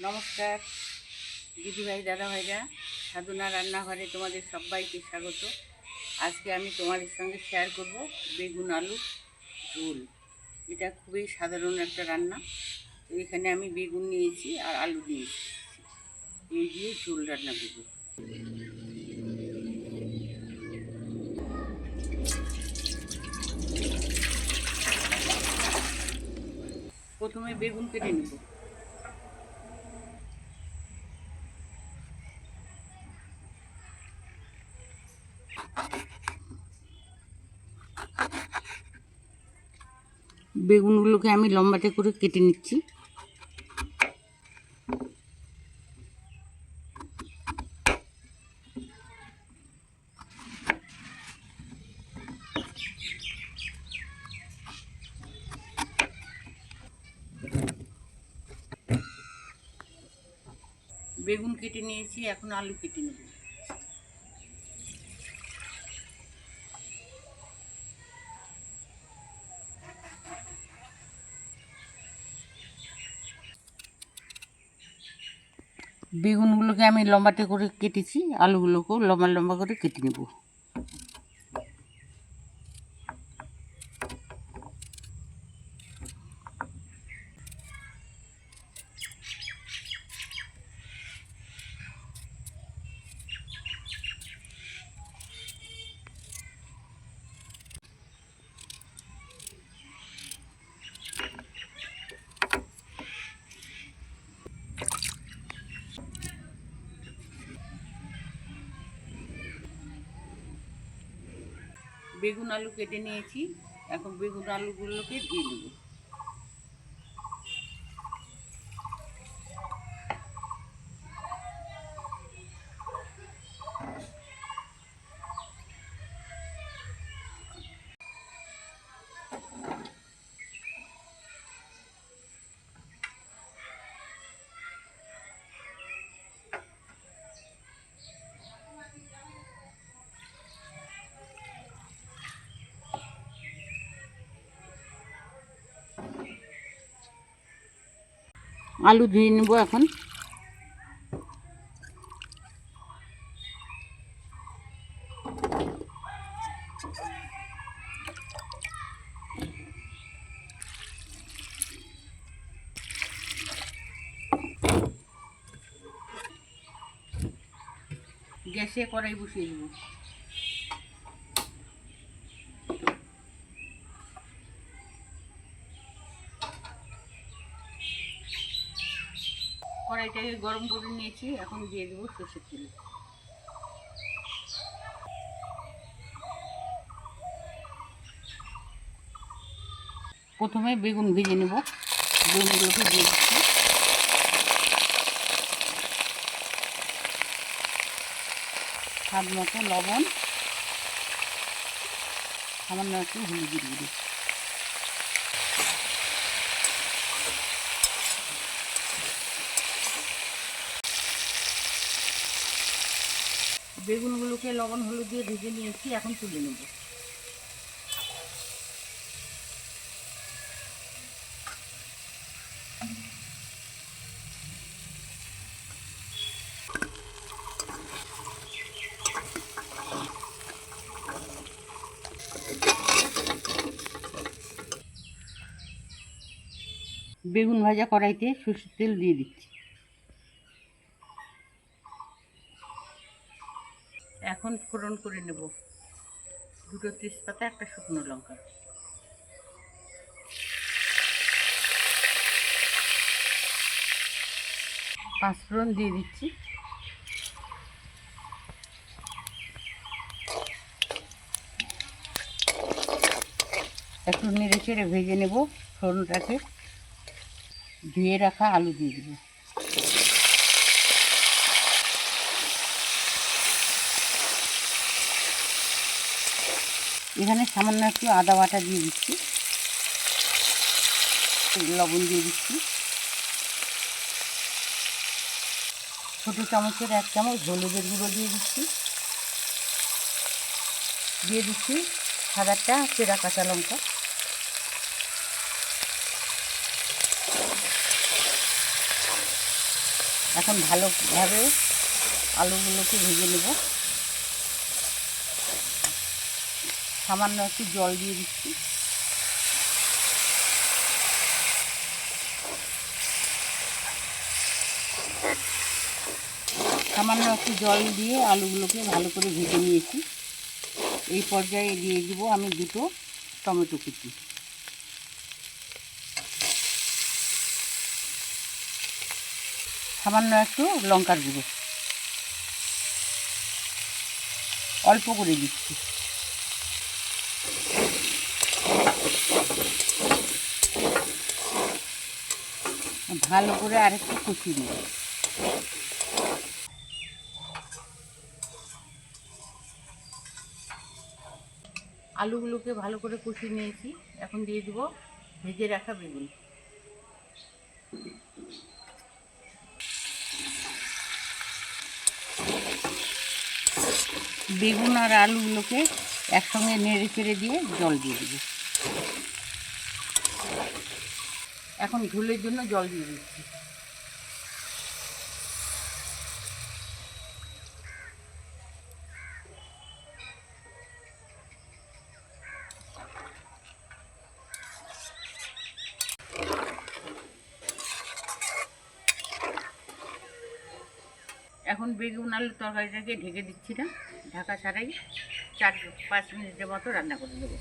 নমস্কার দিদিভাই দাদা ভাইরা, সাধনা রান্নাঘরে তোমাদের সবাইকে স্বাগত। আজকে আমি তোমাদের সঙ্গে শেয়ার করব বেগুন আলু ঝোল। এটা খুবই সাধারণ একটা রান্না। তো এখানে আমি বেগুন নিয়েছি আর আলু নিয়েছি, এই দিয়ে ঝোল রান্না করব। প্রথমে বেগুন কেটে নেব। বেগুনগুলোকে আমি লম্বাটে করে কেটে নিচ্ছি। বেগুন কেটে নিয়েছি, এখন আলু কেটে নেব। বেগুনগুলোকে আমি লম্বাটে করে কেটেছি, আলুগুলোকেও লম্বা লম্বা করে কেটে নেব। বেগুন আলু কেটে নিয়েছি, এখন বেগুন আলুগুলোকে দিয়ে দেব। আলু ধুয়ে নেব এখন। গ্যাসে কড়াই বসিয়ে দেব। কড়াইটাকে গরম করে নিয়েছি, এখন দিয়ে দেবো সর্ষের তেল। প্রথমে বেগুন ভেজে নেব, বেগুনগুলোকে দিয়ে দিচ্ছি। স্বাদ মতো লবণ, সামান্য একটু হলুদের গুঁড়ো। বেগুনগুলোকে লবণ হলুদ দিয়ে ভেজে নিয়েছি, এখন তুলে নেব। বেগুন ভাজা কড়াইতে সরষের তেল দিয়ে দিচ্ছি। এখন ফোড়ন করে নেব, দুটো তেজপাতা, একটা শুকনো লঙ্কা। পাঁচফোড়ন দিয়ে দিচ্ছি। একটু নেড়ে চেড়ে ভেজে নেব ফোড়নটাকে। ধুয়ে রাখা আলু দিয়ে দেব। এখানে সামান্য একটু আদা বাটা দিয়ে দিচ্ছি, লবণ দিয়ে দিচ্ছি। ছোটো চামচের 1 চামচ হলুদের গুঁড়ো দিয়ে দিচ্ছি। দিয়ে দিচ্ছি সাদাটা চেরা কাঁচা লঙ্কা। এখন ভালোভাবে আলুগুলোকে ভেজে নেব। সামান্য একটু জল দিয়ে দিচ্ছি। সামান্য একটু জল দিয়ে আলুগুলোকে ভালো করে ভেজে নিয়েছি। এই পর্যায়ে দিয়ে দিব আমি 2টো টমেটো কুচি। সামান্য একটু লঙ্কার গুঁড়ো অল্প করে দিচ্ছি। ভালো করে আরেকটু কষিয়ে নিই। আলুগুলোকে ভালো করে কষিয়ে নিয়েছি। এখন দিয়ে দেবো ভেজে রাখা বেগুন। বেগুন আর আলুগুলোকে একসঙ্গে নেড়ে চেড়ে দিয়ে জল দিয়ে দেবো। এখন ঝোলের জন্য জল দিয়ে দিচ্ছি। এখন বেগুন আলুর তরকারিটাকে ঢেকে দিচ্ছি না, ঢাকা ছাড়াই 4-5 মিনিটের মতো রান্না করে দেবো।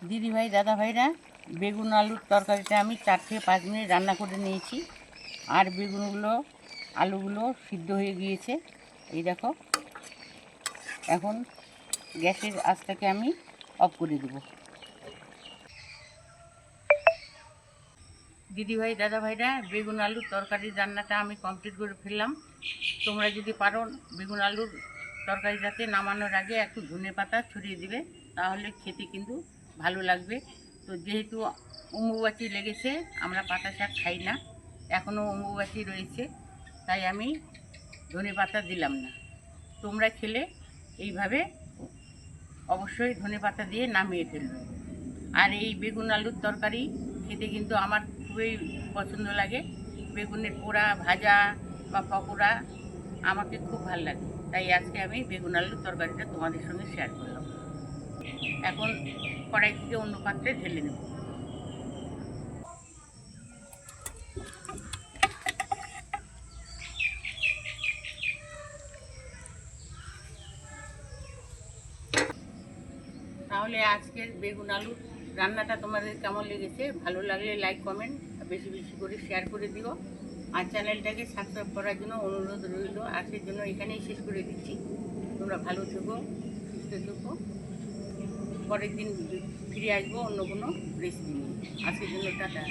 দিদিভাই দাদাভাইরা, বেগুন আলুর তরকারিটা আমি 4 থেকে 5 মিনিট রান্না করে নিয়েছি। আর বেগুনগুলো আলুগুলো সিদ্ধ হয়ে গিয়েছে, এই দেখো। এখন গ্যাসের আঁচটাকে আমি অফ করে দেব। দিদিভাই দাদাভাইরা, বেগুন আলুর তরকারির রান্নাটা আমি কমপ্লিট করে ফেললাম। তোমরা যদি পারো বেগুন আলুর তরকারিটাতে নামানোর আগে একটু ধনেপাতা ছড়িয়ে দিবে, তাহলে খেতে কিন্তু ভালো লাগবে। তো যেহেতু অম্বুবাচি লেগেছে, আমরা পাতা শাক খাই না, এখনও অম্বুবাচি রয়েছে, তাই আমি ধনেপাতা দিলাম না। তোমরা খেলে এইভাবে অবশ্যই ধনেপাতা দিয়ে নামিয়ে ফেলবে। আর এই বেগুন আলুর তরকারি খেতে কিন্তু আমার খুবই পছন্দ লাগে। বেগুনের পোড়া, ভাজা বা পকোড়া আমাকে খুব ভালো লাগে, তাই আজকে আমি বেগুন আলুর তরকারিটা তোমাদের সঙ্গে শেয়ার করলাম। এখন কড়াই থেকে অন্য পাত্রে ঢেলে নেব। তাহলে আজকের বেগুন আলুর রান্নাটা তোমাদের কেমন লেগেছে? ভালো লাগলে লাইক, কমেন্ট বেশি বেশি করে শেয়ার করে দিও। আর চ্যানেলটাকে সাবস্ক্রাইব করার জন্য অনুরোধ রইল। আজকের জন্য এখানেই শেষ করে দিচ্ছি। তোমরা ভালো থেকো, সুস্থ থেকো। পরের দিন ফিরে আসবো অন্য কোনো রেসিপি নিয়ে। আজকের জন্য টাটা।